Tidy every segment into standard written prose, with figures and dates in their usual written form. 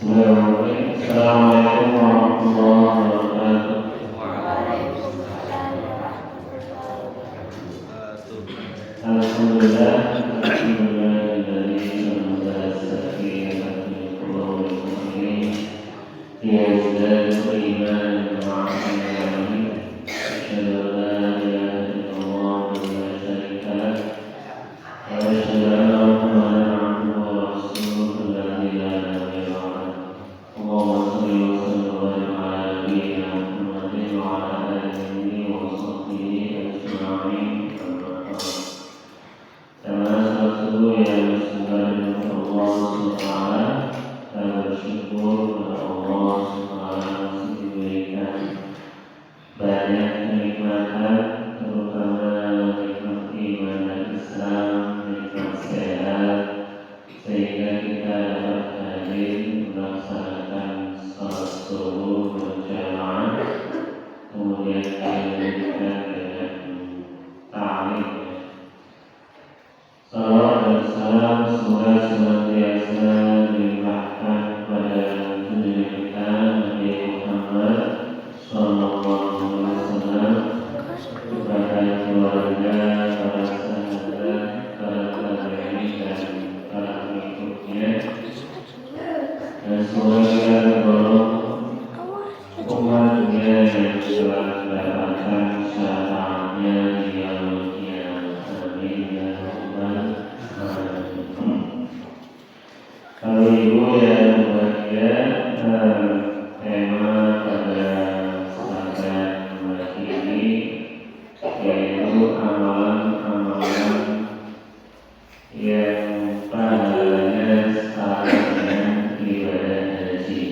Assalamualaikum warahmatullahi wabarakatuh. Alhamdulillah, alhamdulillahilladzi anzala as-sakinata fi qulubil mu'minin liyazdadu imanan ma'a imanihim. Asyhadu an la ilaha illallah wa la syarika lah wa asyhadu anna Muhammadan abduhu wa rasuluhu alladzi la nabiyya ba'dahu. Allahumma shalli wa sallim wa barik ala nabiyyina Muhammadin wa ala alihi wa sahbihi ajma'in. Karena satu yang sebenarnya Allah SWT, saya bersyukur kepada Allah SWT masih diberikan banyak kenikmatan, terutama nikmat iman dan Islam, nikmat sehat, sehingga kita dapat hadir melaksanakan salat subuh berjamaah, kemudian dilanjutkan dengan ta'lim. Salawat dan salam semoga senantiasa dilimpahkan kepada junjungan kita Nabi Muhammad Sallallahu Alaihi Wasallam, kepada keluarga, para sahabat, para tabi'in dan para pengikutnya, dan semoga kita tergolong umatnya yang telah mendapatkan syafaatnya di yaumul qiyamah. Amin ya rabbal alamin. Kalau ibu yang berbahagia, tema pada sahabat ini yaitu amalan-amalan yang pahalanya sama dengan ibadah haji.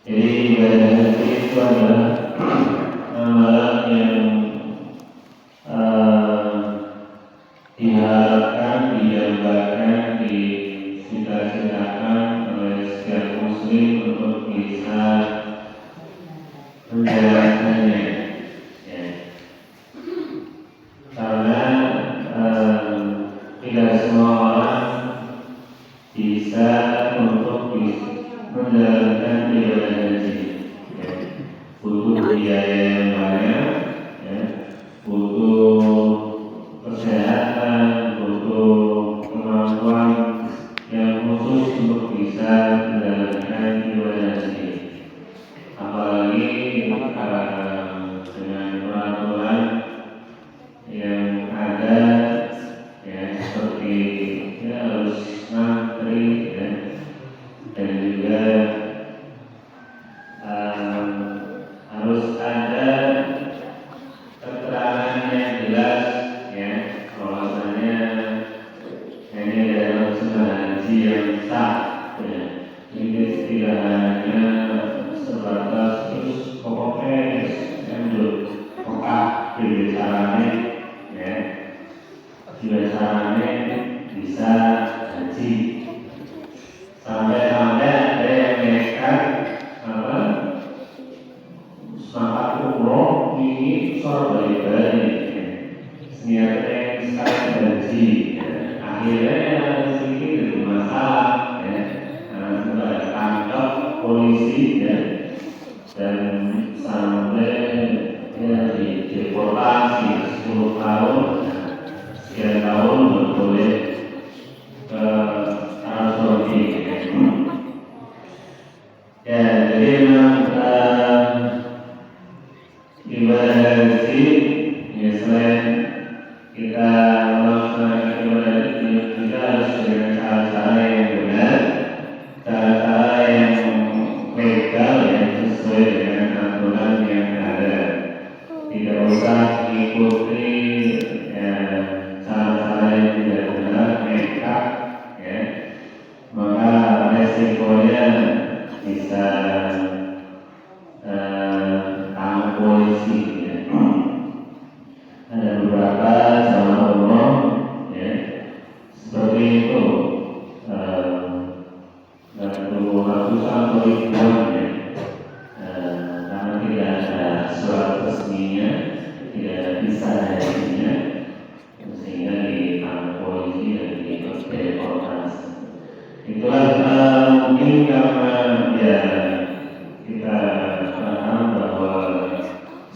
Jadi ibadah haji itu adalah amalan yang diharapkan, didambakan, dicita-citakan oleh setiap muslim untuk bisa menjalankannya, ya. Karena tidak semua orang bisa untuk menjalankan ibadah haji, ya. Butuh biaya yang banyak, ya. Butuh kesehatan, butuh kemampuan yang khusus untuk bisa menjalankan ibadah haji. Apalagi dengan peraturan yang ada, ya, seperti ya, harus ngantri, ya, dan juga harus ada keterangan yang jelas, ya, bahwasanya ini adalah sunnah haji yang sah, ya. Jadi tidak hanya sebatas terus pokoknya lanjut pokok pilih caranya, ya, pilih caranya bisa haji. Sampai-sampai ada yang nekat apa semangat umroh ini soal balik-balik, niatnya sekali haji, ya. Akhirnya sedikit jadi masalah, ya, karena sudah tangkap polisi, ya, dan sampai ya dideportasi 10 tahun, sekian tahun baru boleh ke Arab Saudi. Ya, jadi memang ibadah haji, ya, selain kita melaksanakan ibadah haji, kita harus dengan cara-cara yang benar, cara-cara yang legal, yang sesuai dengan aturan yang ada. Tidak usah mengikuti, ya, cara-cara yang tidak benar, nekat, ya, maka resikonya bisa tangkap polisi, ya. Ada beberapa jamaah umroh, ya, seperti itu, dan perlu ratusan atau ribuan, ya. Karena tidak ada surat resminya, tidak ada visa hajinya, sehingga ditangkap polisi dan dideportasi. Itulah mungkin karena ya kita paham bahwa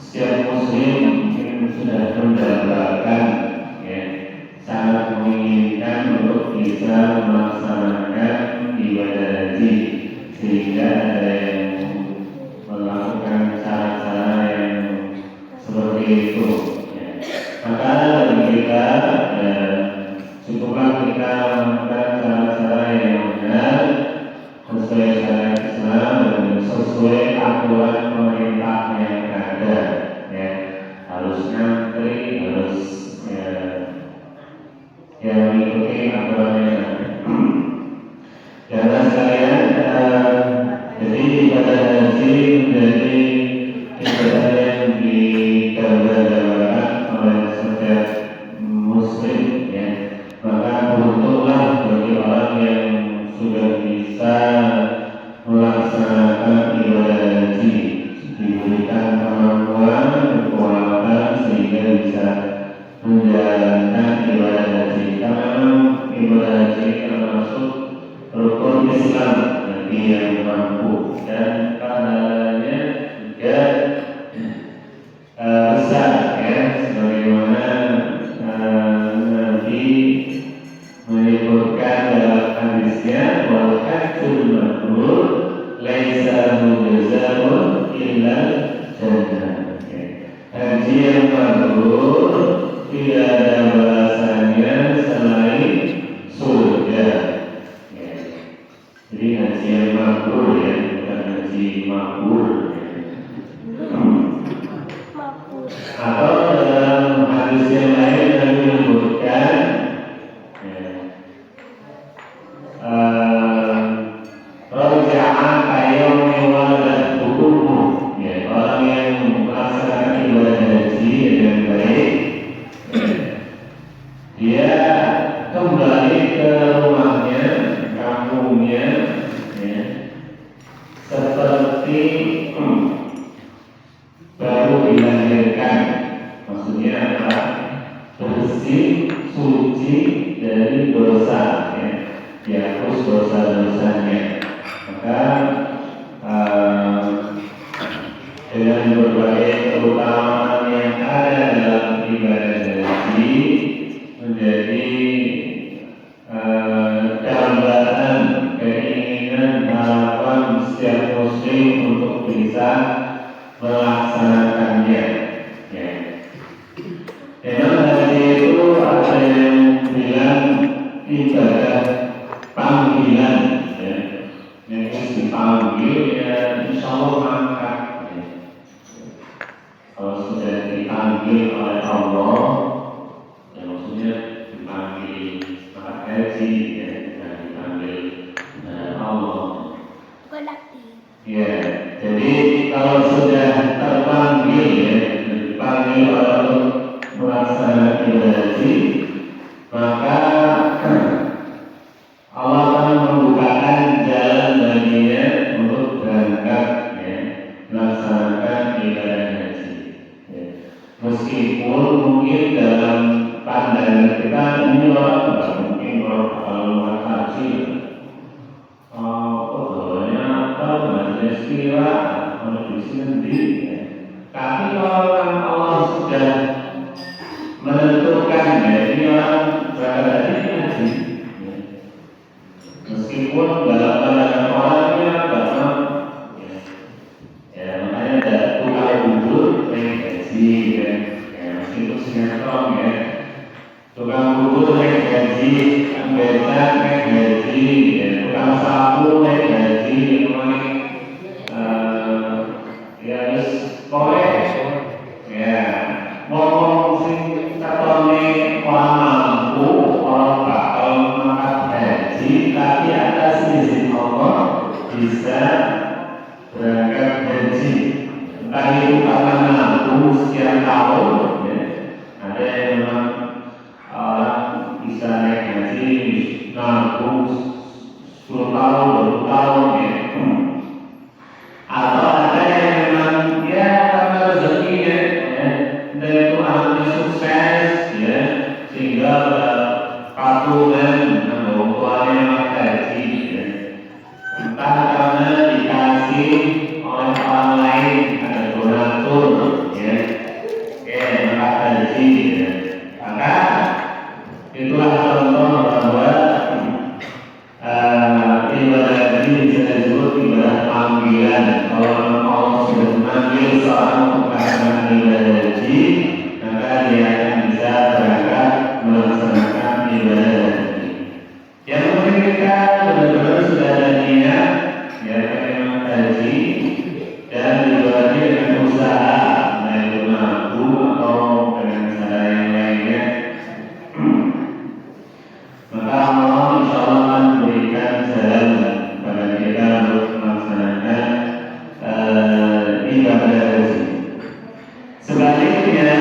setiap muslim mungkin sudah mendapatkan ya sangat menginginkan untuk bisa melaksanakan ibadah haji, sehingga ada yang melakukan cara-cara yang seperti itu ya. Maka bagi kita ya, cukuplah kita melakukan cara-cara yang benar sesuai syariat Islam dan sesuai aturan pemerintah yang ada ya. Harus ngantri, harus ya mengikuti aturan yang ada. Karena sekalian jadi ibadah haji menjadi ibadah yang digambar-gambarkan oleh setiap muslim ya. Maka beruntunglah bagi orang yang sudah bisa melaksanakan ibadah haji, diberikan kemampuan, kekuatan sehingga bisa menjalankan ibadah haji. Karena ibadah haji termasuk rukun Islam bagi yang mampu, dan pahalanya juga besar ya, sebagaimana Nabi menyebutkan dalam hadisnya, wal hajjul mabrur laisa jazaa'un illa jannah. Haji yang mabrur tidak ada balasannya selain surga. Jadi haji yang mabrur ya, bukan haji mabrur. Atau dalam hadis yang lain Nabi menyebutkan Raja'a kayaumi waladtuhu, ya, orang yang melaksanakan ibadah haji dengan baik, dia kembali ke rumahnya, kampungnya, ya, seperti baru dilahirkan. Maksudnya apa? Bersih, suci dari dosa, ya, dihapus dosa-dosanya. Maka dengan berbagai keutamaan yang ada dalam ibadah haji menjadi gambaran keinginan harapan setiap muslim untuk bisa melaksanakannya ya. Memang haji itu ada yang bilang ibadah panggilan ya. Yang dipanggil ya insya Allah mangkat ya. Kalau sudah dipanggil oleh Allah ya, maksudnya dipanggil mangkat haji ya, dan dipanggil Allah ya. Jadi kalau sudah terpanggil ya, dipanggil untuk melaksanakan ibadah haji, maka Allah akan membukakan jalan baginya untuk berangkat ya, melaksanakan ibadah haji ya. Meskipun mungkin dalam pandangan kita ini orang tidak mungkin kalau haji kira kalau di sini ya. Tapi kalau Allah sudah menentukan ya, ini orang berada di haji ya. Meskipun dalam pandangan orangnya bahwa ya makanya ada tukang bubur naik haji ya, meskipun sinetron ya, tukang bubur naik haji, tukang becak naik haji ya, tukang sapu naik haji, ya, ngomong sing katone orang mampu, orang bakal mangkat haji, tapi atas izin Allah bisa berangkat haji. Entah itu karena mampu sekian tahun, ya. Ada yang memang orang bisa naik haji nabung 10 tahun, 20 tahun, ya. Atau ada yang memang ya karena rezekinya ya, dan itu ahli sukses ya, sehingga patungan orang tuanya maka haji ya. Maka Allah insya Allah akan memberikan jalan kepada kita untuk melaksanakan ibadah haji. Sebaliknya,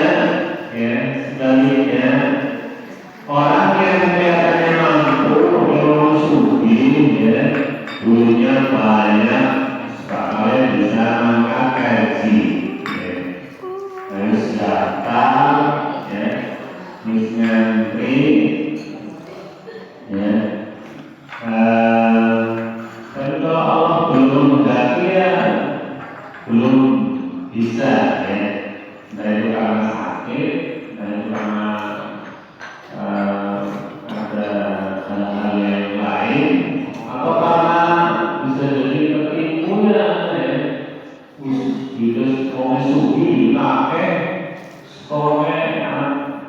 orang yang kelihatannya mampu, orang sugih, punya banyak, sekalian bisa mengangkat haji. Harus datang, harus ngantri, tapi kalau Allah belum menghendaki belum bisa, entah itu karena sakit, entah itu karena ada hal-hal yang lain, atau karena bisa jadi ketipu gitu, orang sugi, kakek, sekolahnya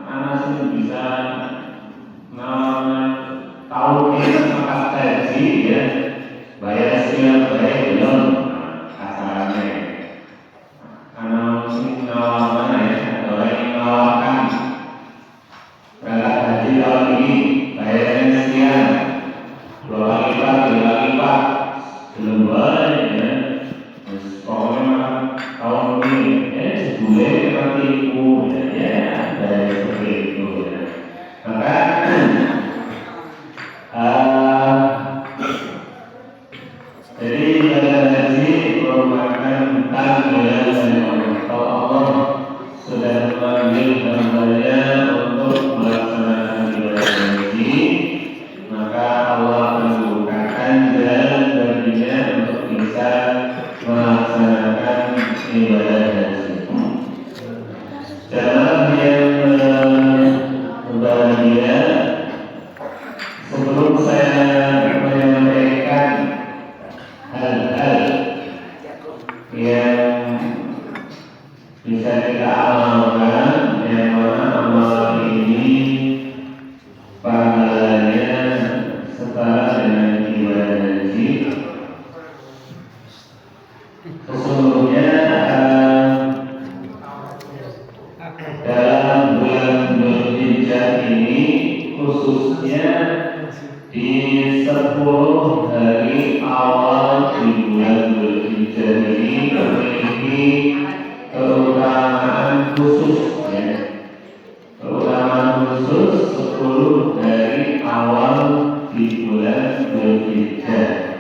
anak sih bisa tahu kita makan haji, bayar sekian bayar belum, asalnya karena mungkin nawarkan atau yang menawarkan berangkat haji tahun ini bayarnya sekian, 2 kali lipat, 3 kali lipat, belum bayar, pokoknya tahun ini boleh nanti ibu, dari seperti itu. Maka jadi ibadah haji merupakan tanggungan dari Allah sudah memanggil hambanya untuk melaksanakan ibadah haji, maka Allah akan membukakan jalan baginya untuk bisa melaksanakan ibadah haji. Jamaah yang berbahagia, sebelum saya menyampaikan hal-hal yang bisa kita amalkan, yang mana amal ini pahalanya setara dengan ibadah haji. Sesungguhnya dalam bulan Dzulhijjah ini, khususnya di 10 hari awal di bulan Dzulhijjah ini memiliki keutamaan khusus, keutamaan khusus 10 hari awal di bulan Dzulhijjah.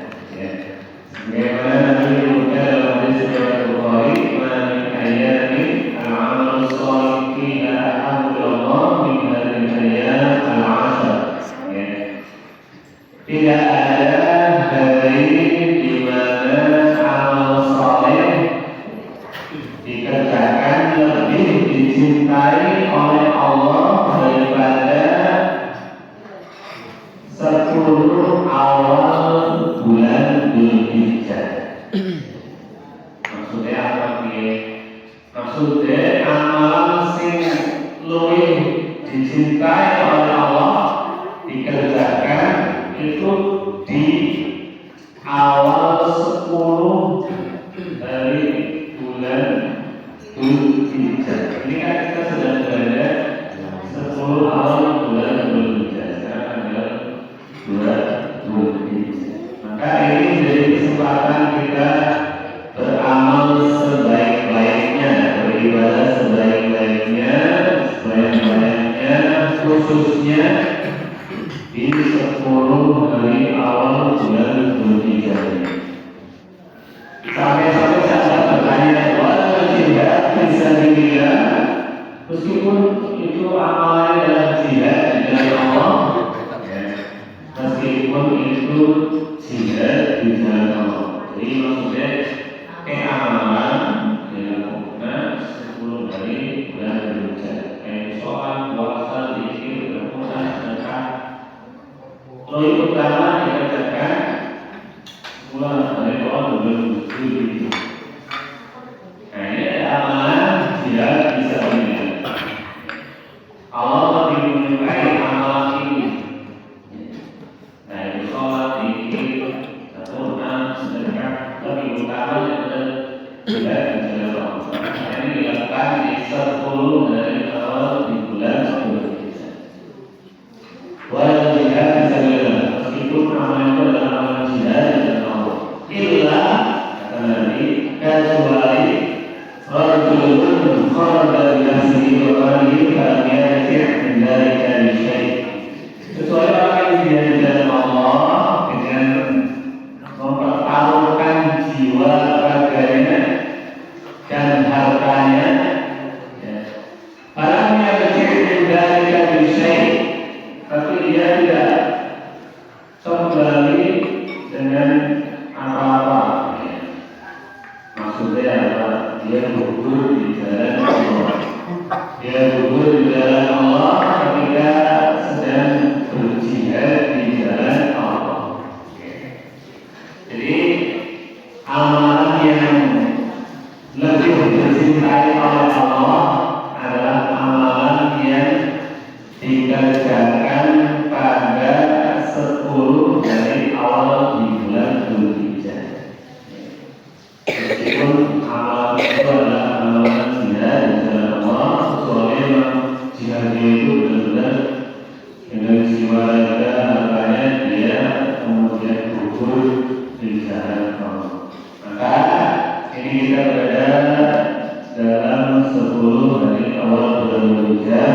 Sebagaimana Nabi menyebutkan dalam hadis riwayat Bukhari, "Man ayyamin al-amal shalih fiha ahabbu ilallah min hadhihi al-ayyam al-'ashr." Tidak ada hari di mana amal saleh dikerjakan lebih dicintai oleh Allah daripada 10 awal bulan Dzulhijjah. Maksudnya apa sih? Maksudnya amal sing luwih dicintai oleh Allah dikerjakan itu di awal 10 dari bulan Dzulhijjah. Ini kan kita sedang berada 10 awal bulan Dzulhijjah. Sekarang adalah bulan Dzulhijjah. Maka ini menjadi kesempatan kita beramal sebaik-baiknya, beribadah sebaik-baiknya, khususnya di 10 hari awal bulan Dzulhijjah. Sampai-sampai saya bertanya, wala jihad fisabilillah, meskipun itu amalan dalam jihad di jalan Allah, meskipun itu jihad di jalan Allah. Jadi maksudnya amalan dilakukan 10 hari bulan Dzulhijjah. Sholat, puasa, zikir, berpuasa, sedekah. Lebih utama dikerjakan bulan hari awal bulan Dzulhijjah. Nah, ini ada amalan jihad fisabilillah. Allah lebih menyukai amalan ini. Nah, itu sholat, zikir, berpuasa, sedekah. Lebih utama adalah jihad di jalan Allah. Ini dilakukan di 10 hari awal di bulan Dzulhijjah. Wal jihad di jalan Allah dengan mempertaruhkan jiwa raganya dan hartanya, ya. Orangnya kecil dari kabisai, tapi dia tidak kembali dengan apa-apa. Ya. Maksudnya apa? Dia gugur di jalan Allah. Dia gugur di jalan Allah ketika sedang berjihad di jalan Allah. Jadi amalan yang lebih dicintai oleh Allah adalah amalan yang dikerjakan pada 10 dari awal di bulan Dzulhijjah. Meskipun amalan itu adalah amalan jihad di jalan Allah, kecuali memang jihad itu benar-benar dengan jiwa raga hartanya dia kemudian gugur di jalan Allah. Maka ini kita berada dalam 10 hari awal bulan Dzulhijjah.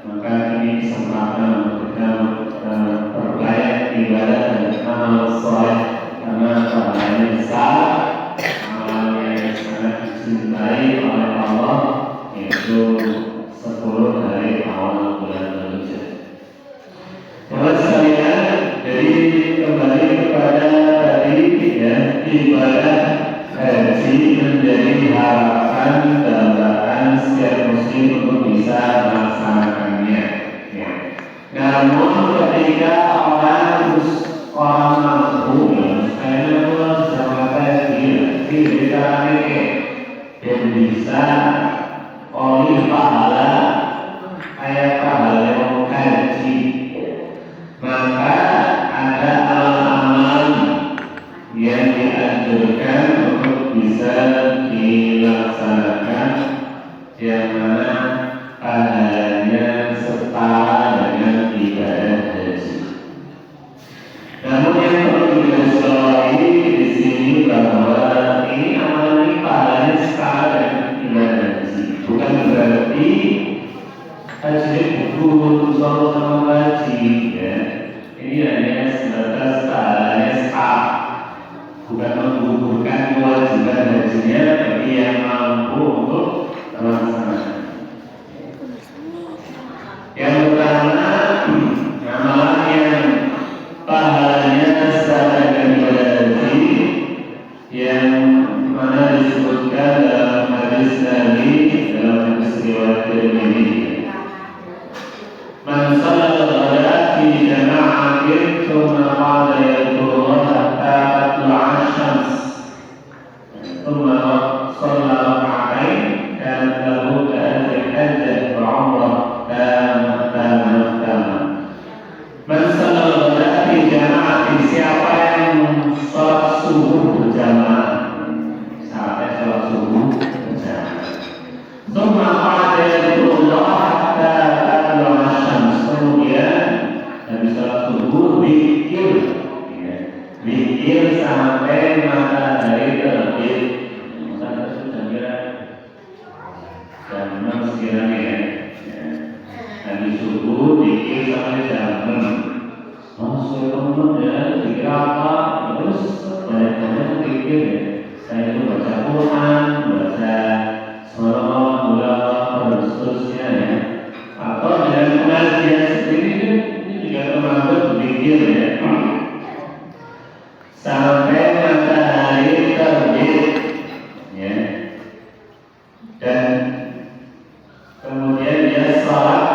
Maka ini kesempatan untuk kita berbanyak ibadah dan amal saleh karena pahalanya besar, amal yang sangat dicintai oleh Allah, yaitu 10 hari awal bulan Dzulhijjah. Teman sekalian, jadi kembali kepada tadi ya, ibadah haji menjadi harapan dambaan setiap muslim untuk bisa melaksanakannya. Ya. Namun ketika orang mampu, saya pun sama tadi tidak dan bisa oleh pahala kayak pahala yang haji, maka ada amal-amal yang dianjurkan untuk bisa dilaksanakan yang mana pahalanya setara dengan ibadah haji. Namun yang perlu digarisbawahi di sini bahwa ini amalan ini pahalanya setara dengan ibadah haji, bukan berarti haji gugur sama haji, ya. Ini hanya sebatas pahalanya setara, bukan menggugurkan kewajiban hajinya bagi yang mampu untuk melaksanakan. Yang pertama, amalan yang pahalanya setara dengan ibadah haji yang mana disebutkan dalam hadis Nabi, dalam hadis riwayat Tirmidzi. Man shalla al-ghada fi jama'atin thumma qala yadhkurullah hatta tatlu'a asy-syams thumma shalla rak'atain kanat lahu ka'ajri hajjah wa 'umrah tamah. Man shalla al-ghada fi jama'atin, siapa yang salat subuh berjamaah, saatnya salat subuh berjamaah. Thumma qala yadhkurullah hatta tatlu'a asy-syams, kemudian habis salat subuh zikir, ya. Zikir sampai matahari terbit. Misalnya kira jam 6 sekiranya, ya. Habis subuh zikir sampai jam 6. Teman ya, zikir apa? Terus banyak-banyak zikir, ya. Saya itu baca Quran, baca salawat, dan seterusnya, ya. Atau dengan pengajian sendiri ini juga termasuk zikir, ya. Sampai matahari terbit, ya. Dan kemudian dia salat,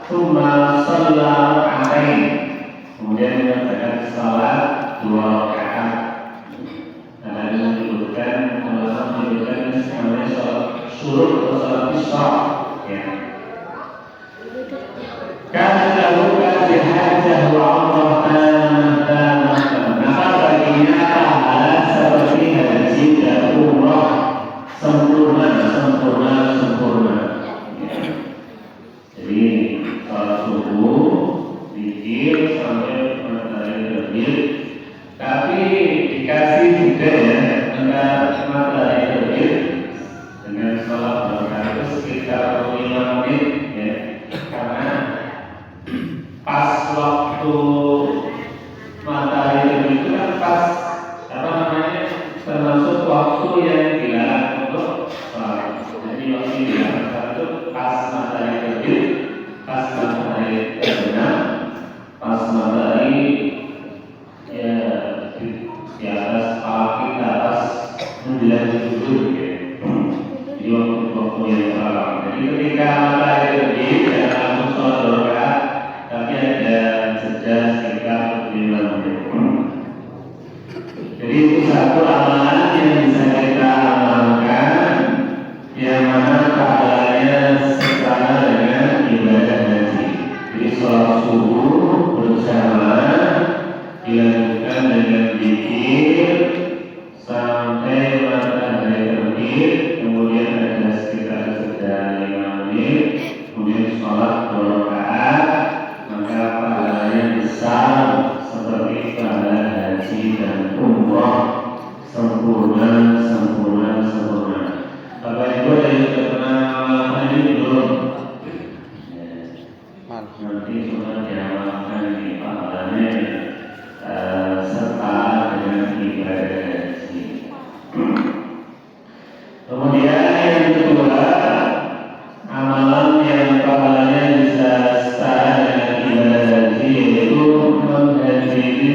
tsumma shalla rak'atain, kemudian mengerjakan salat 2 rakaat. Karena menyebutkan namanya salat syuruk atau salat isya, ya. Kana lahu ka'ajri hajjah wa 'umrah tamah. Maka baginya pahala seperti haji dan umrah sempurna. Jadi salat subuh, zikir sampai matahari terbit, tapi dikasih juga, ya, antara matahari terbit dengan salat berkali sekitar 5 menit, ya. Karena satu amalan yang bisa kita amalkan yang mana pahalanya setara dengan ibadah haji. Jadi sholat subuh berjamaah dilakukan dengan zikir sampai matahari terbit, kemudian ada sekitar jeda 5 menit, kemudian sholat 2 rakaat, maka pahalanya besar seperti pahala haji dan umrah sempurna. Bapak Ibu ada yang sudah pernah mengamalkan ini belum? Nanti cuma diamalkan di pahalanya setara dengan ibadah haji. Kemudian yang kedua, amalan yang pahalanya bisa setara dengan ibadah haji yaitu menghadiri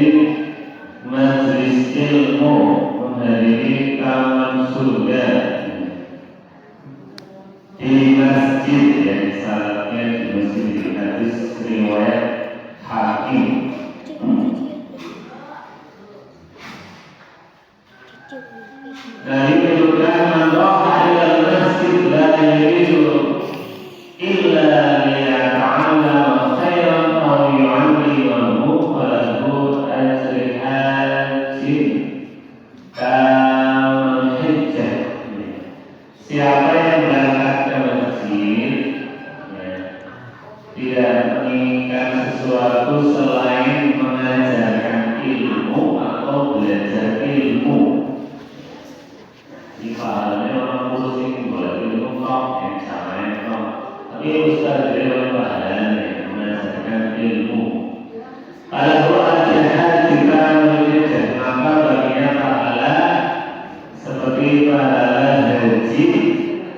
majelis ilmu, menghadiri taman surga di masjid, yang syaratnya di masjid, di hadis riwayat Hakim. Dari menunjukkan manroha ilal masjid la yuridu illa liyata'allama khairan aw yu'allimahu falahu ajri hajin kamal hijjah. Siapa yang berangkat ke masjid tidak menginginkan sesuatu selain mengajarkan ilmu atau belajar ilmu. Di pahalanya orang muslim boleh ilmu kok yang samanya kok, tapi ustaz dia boleh pahalanya mengajarkan ilmu. Kalau ada haji kamal, maka baginya pahala seperti pahala haji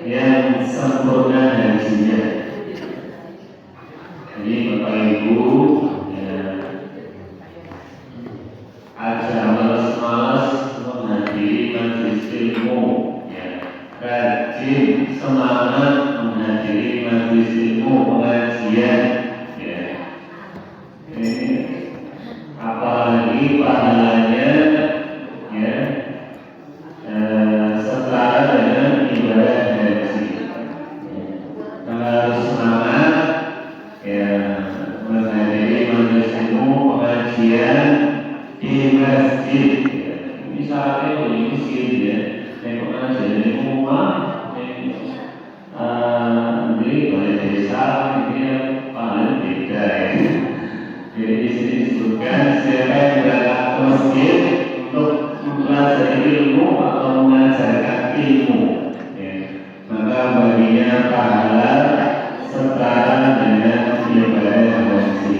yang sempurna hajinya. Jadi Bapak Ibu aja malas-malas menghadiri majelis ilmu, rajin semangat menghadiri majelis ilmu pengajian, apalagi pahalanya setara dengan ibadah haji. Harus semangat menghadiri majelis ilmu pengajian di masjid. Misalnya di masjid pengajian di rumah, di balai desa ini paling beda Jadi di sini disebutkan siapa yang berangkat ke masjid untuk mempelajari ilmu atau mengajarkan ilmu, maka baginya pahala setara dengan ibadah haji.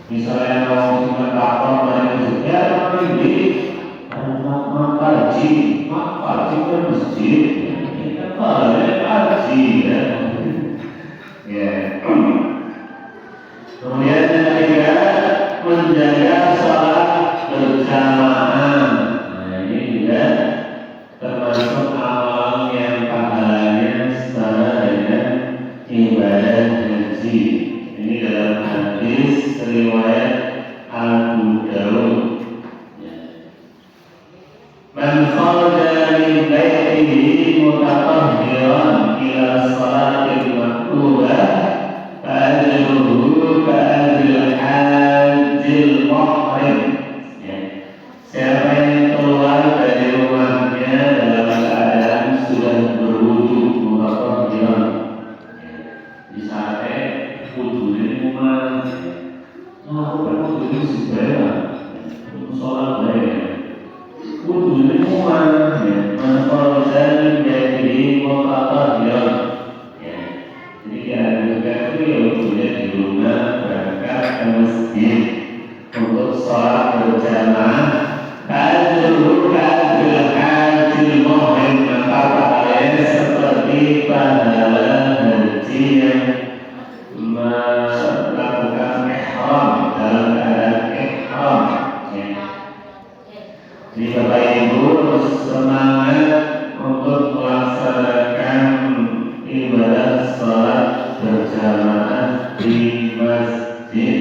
Misalnya mau cuma lapor dari masjid, ini haji ke masjid, pahalanya haji Kemudian yang ketiga, menjaga sholat berjamaah. Nah, ini juga termasuk amalan yang pahalanya setara dengan ibadah haji. Ini dalam hadis riwayat Abu Dawud. Man kharaja min baitihi mutatahhiran ila shalatil maktubah fa'ajruhu ka'ajril hajjil muhrim. Siapa yang keluar dari rumahnya dalam keadaan sudah berwudu mutatahhiran, misalnya wudu di rumah, aku berwudu di sebelah sholat baik. Wudu di rumah, menfolder jadi mutatahhiran. Jadi dianjurkan itu ya wudunya di rumah, berangkat ke masjid untuk sholat berjamaah. Ka'ajruhu ka'ajril hajjil muhrim, maka pahalanya seperti pahala haji yang melakukan ihram, dalam keadaan ihram. Jadi Bapak Ibu harus semangat untuk melaksanakan ibadah sholat berjamaah di masjid.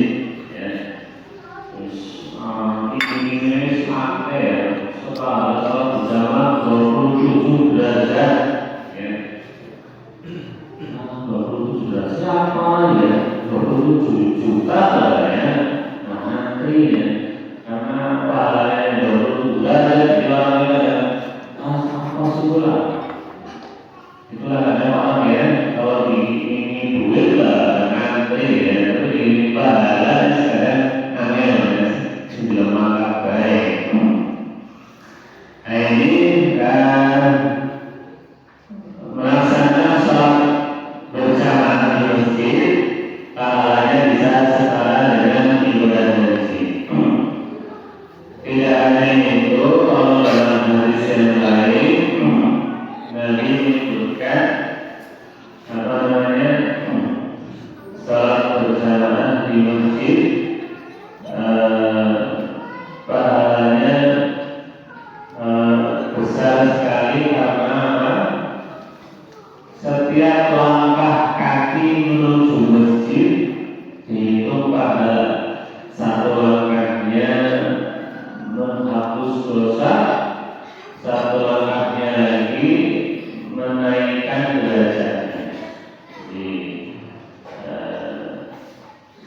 Terus ini santai juta lah ya, antri ya, karena pahalanya 20 bulan di orang apa sebulan. Itulah ada orang ya, kalau ingin duit lah ngantri ya, tapi di pahala sekarang aneh ya, sebelum makan baik. Nah ini melaksanakan sholat berjamaah di masjid, pahalanya bisa setara dengan ibadah haji. Tidak hanya itu, kalau dalam hadis yang lain Nabi menyebutkan sholat berjamaah di masjid pahalanya besar sekali karena setiap langkah kaki menuju masjid dihitung pahala. Satu langkahnya menghapus dosa, satu langkahnya lagi menaikkan derajatnya. Jadi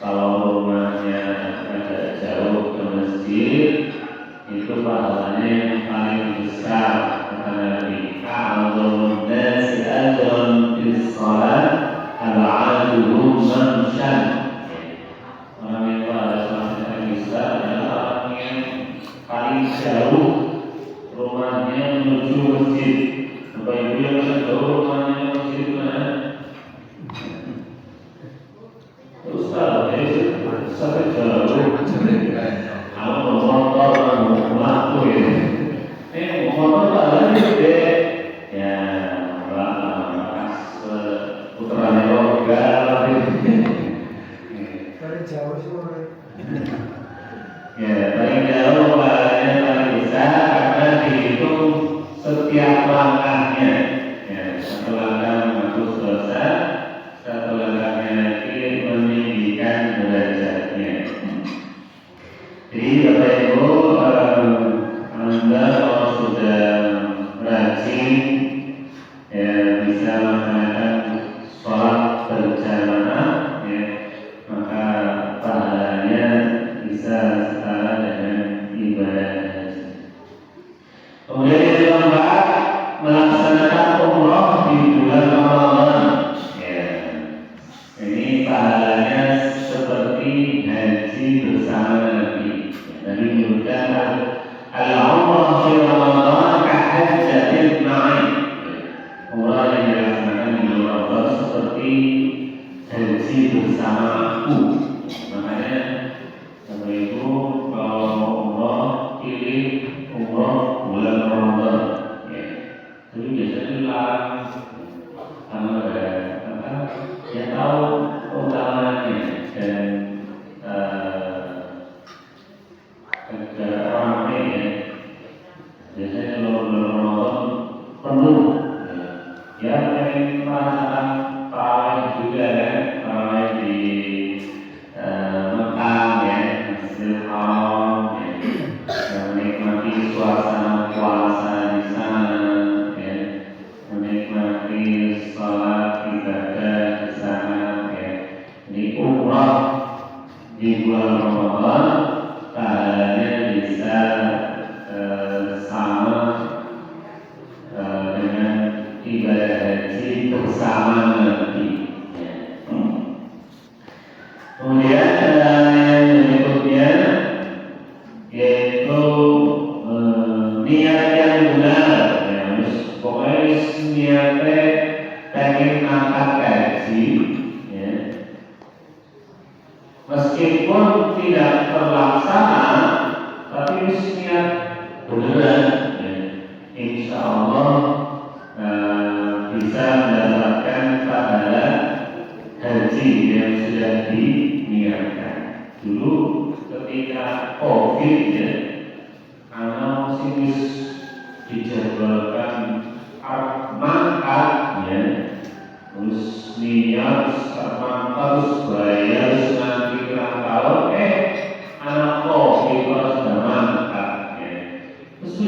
kalau rumahnya agak jauh ke masjid, itu pahalanya yang paling besar. Kata Nabi, a'adzamun nasi ajran fis shalah ab'aduhum mamshan. Orang yang pada sholatnya bisa adalah orang yang paling jauh rumahnya menuju masjid. Bapak Ibu yang jauh rumahnya menuju masjid mana? Ustaz, sampai jauh. Kalau motor mengaku ya, motor paling gede, ya putaran roda, paling jauh semua. Ya paling jauh pahalanya paling besar karena dihitung setiap langkahnya. Ya, satu langkah menghapus dosa, satu langkahnya lagi meninggikan derajatnya. Jadi Bapak Ibu, Anda kalau sudah rajin ya bisa melaksanakan sholat berjamaah ya, maka pahalanya bisa setara dengan ibadah haji. Kemudian yang keempat, melaksanakan umroh di bulan Ramadan. Ya, ini pahalanya seperti haji bersama Nabi. Nabi menyebutkan al-umrah fi Ramadan kahajjatil ma'i. Umrah yang dilaksanakan di bulan Ramadan seperti haji bersama aku. Makanya Bapak Ibu kalau umrah pilih umrah bulan Ramadan. Ya. Tapi biasanya dilarang karena ya tahu utamanya dan agak ramai ya. Biasanya kalau bulan Ramadan penuh ya, pengen merasakan tarawih juga kan, tarawih di Mekah ya, Masjidil Haram ya, menikmati suasana puasa di sana ya, menikmati sholat ibadah di sana ya. Jadi umrah di bulan Ramadan pahalanya bisa sama dengan ibadah haji bersama Nabi. Kemudian yang berikutnya yaitu niat yang benar. Ya, pokoknya niatnya pengen angkat haji. Ya. Meskipun tidak terlaksana, tapi niat beneran, ya. Insya Allah bisa mendapatkan pahala haji yang sudah diniatkan. Dulu ketika COVID ya, karena sinus dijadwalkan mangkat ya, terus niat terus bayar nanti kalau anak COVID sudah mangkat ya, terus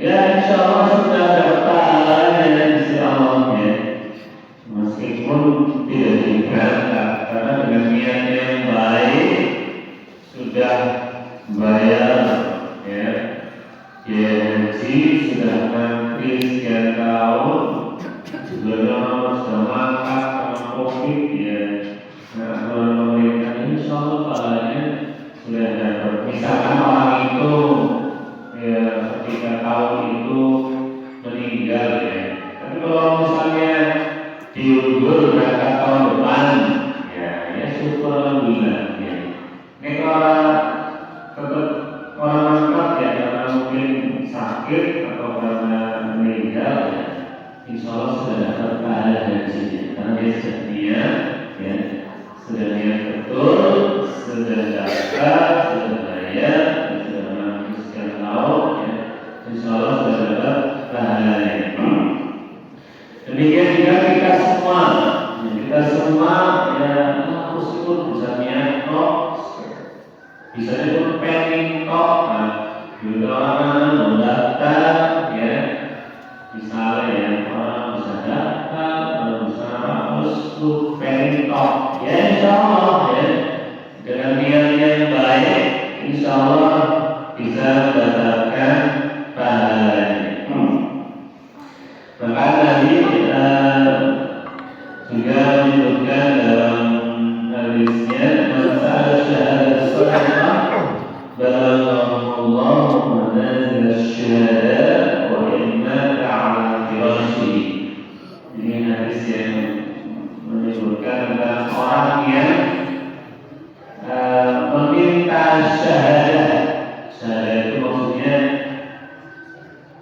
ya insya Allah sudah dapat pahalanya insya Allah ya, meskipun tidak diberangkat karena sudah bayar ya haji, sudah ngantri sekian tahun, sebelum sudah makan sama COVID ya. Nah, kalau pemerintah ini insya Allah pahalanya sudah dapat. Misalkan orang itu ya ketika tahun itu meninggal ya, tapi kalau misalnya diundur berangkat tahun depan ya syukur alhamdulillah ya. Ini kalau tetap orang lengkap ya karena mungkin sakit atau karena meninggal ya, insya Allah sudah dapat pahala hajinya karena dia sudah niat ya, sudah niat betul, sudah zakat, sudah bayar, sudah menanggung tahun ya, insya Allah sudah dapat pahalanya. Demikian juga kita semua ya meskipun bisa niat kok, bisa itu pengen kok, nah juga orang mendaftar ya, misalnya ya orang bisa daftar, orang bisa harus tuh pengen kok, ya insya Allah ya dengan niat yang baik, insya Allah bisa mendapatkan pahalanya. Maka tadi juga menyebutkan dalam hadisnya masalah syahadat salihah balaghallahu manazil syuhada wa inna ta'ala firasyi. Ini hadis yang menyebutkan tentang orang yang meminta syahadat. Syahadat itu maksudnya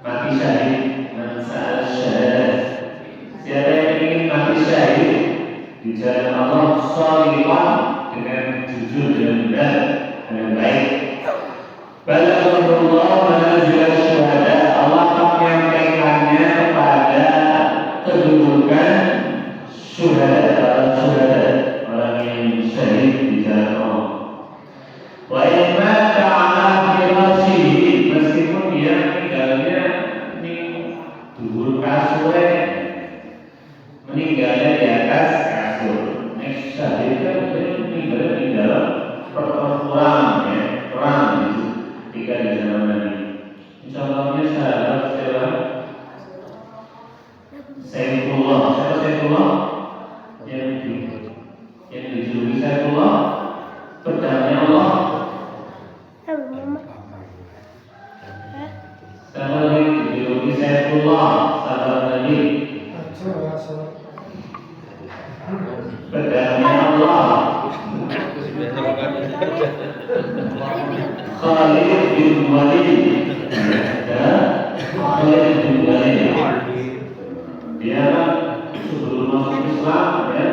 mati syahid. Masalah syahadat, siapa yang ingin mati syahid di jalan Allah sholihan dengan jujur dan benar dengan baik, balaghallahu manazil syuhada, Allah menyampaikannya kepada kedudukan syuhada, orang yang syahid di jalan Allah. Wa imma ta'ala firasyihi, meskipun dia meninggalnya dulu kasur, meninggalnya di atas kasur. Next syahid kan meninggalnya di dalam pertempuran ya, perang itu ketika di zaman Nabi. Insyaallah sahabat siapa? Saifullah. Siapa Saifullah? Yang dijuluki Saifullah, pedangnya Allah. Sama yang dijuluki Saifullah, sahabat Nabi. Pedangnya Allah. Khalid bin Walid. Khalid bin Walid. Dia sebelum masuk Islam ya,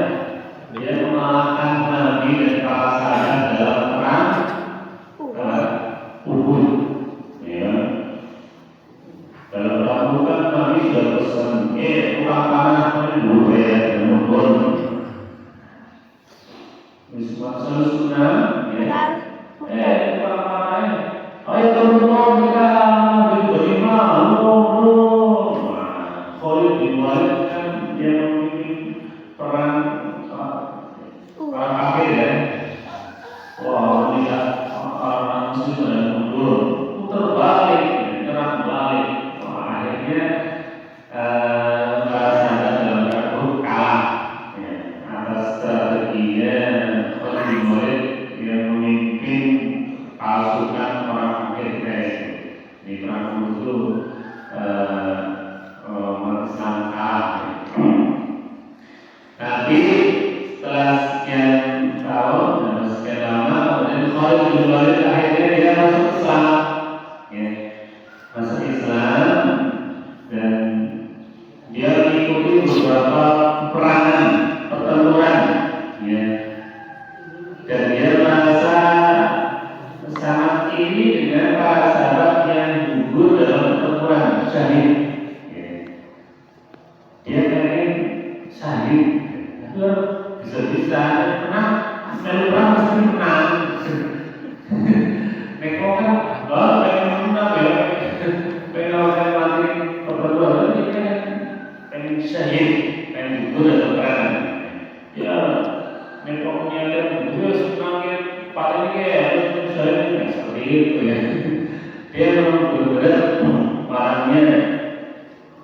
dia mengalahkan Nabi dan para sahabat dalam perang Uhud. Ya. Dalam perang Uhud kan Nabi sudah pesan, tukang panah dulu ya, dan menggol. Masalah sunnah, ya. Tukang panah, ayo teman-teman kita beri malu. Khalid bin Walid kan dia memimpin perang kafir ya. Wah, lihat orang Muslim dan mundur, putar balik, nyerang balik. Akhirnya para sahabat dalam perang kalah ya, atas strateginya Khalid bin Walid yang memimpin pasukan orang kafir di perang itu meresahkan. Tapi setelah sekian tahun dan sekian lama, kemudian Khalid bin Walid akhirnya dia masuk Islam, ya, masuk Islam dan dia mengikuti beberapa peperangan, pertempuran, ya, dan dia merasa sangat iri dengan para sahabat yang gugur dalam pertempuran syahid. Dia pengen syahid, bisa-bisa menang, selalu perang mesti menang. itu ya. Dia memang benar-benar orangnya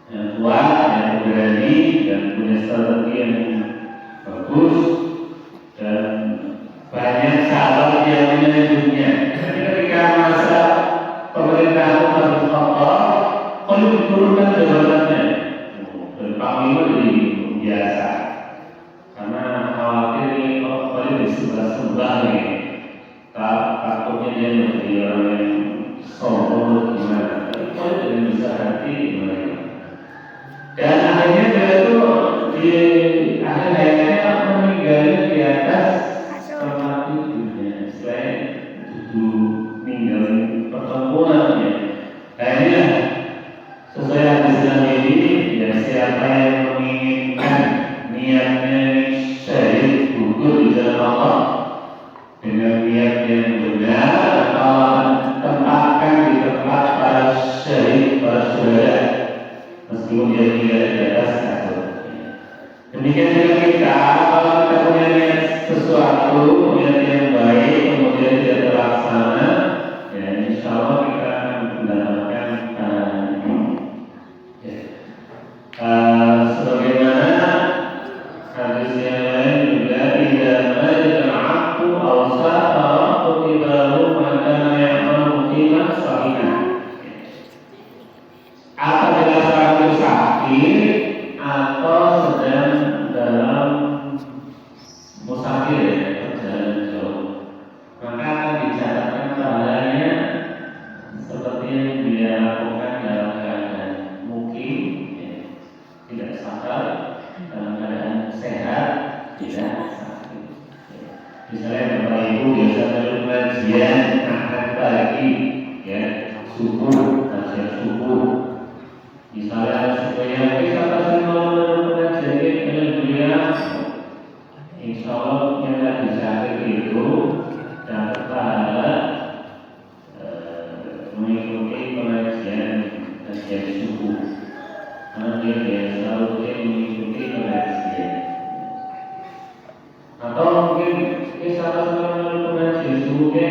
yang kuat, yang berani, dan punya strategi yang bagus dan banyak sahabat yang menunjuknya. Tapi ketika masa pemerintah Umar bin Khattab, kalau diturunkan jabatannya, dan panglima jadi biasa. Karena khawatir ini kalau disembah-sembah nih, takutnya dia menjadi orang yang sombong gimana. Tapi kalau tidak bisa hati gimana. Dan akhirnya dia itu di akhir hayatnya meninggal di atas tempat tidurnya. Selain duduk meninggal pertempurannya. Akhirnya sesuai hadis Nabi ini, ya siapa yang menginginkan niatnya syahid gugur di jalan Allah dengan niat yang benar, Allah tempatkan di tempat para syahid, para syuhada, meskipun dia tidak di atas kasur. Demikian juga kita, kalau kita punya niat sesuatu, niat yang baik, kemudian tidak terlaksana, ya insya Allah kita akan mendapatkan sebagaimana hadis yang lain juga tidak majal aku awsah kutibahu maka ya'malu qimah sahihah. Apabila seorang itu sakit atau sedang dalam musafir ya, perjalanan jauh, maka akan dicatatkan pahalanya seperti yang dia lakukan dalam keadaan mukim, tidak sakit, dalam keadaan sehat, tidak sakit. Misalnya Bapak Ibu biasa dalam pengajian akan pagi, ya subuh, kajian subuh. Misalnya supaya kita pasti mau pengajian dengan beliau, insya Allah yang lagi sakit itu dapat pahala mengikuti pengajian subuh. Karena dia selalu mengikuti pengajian. Atau mungkin salah satu pengajian subuhnya,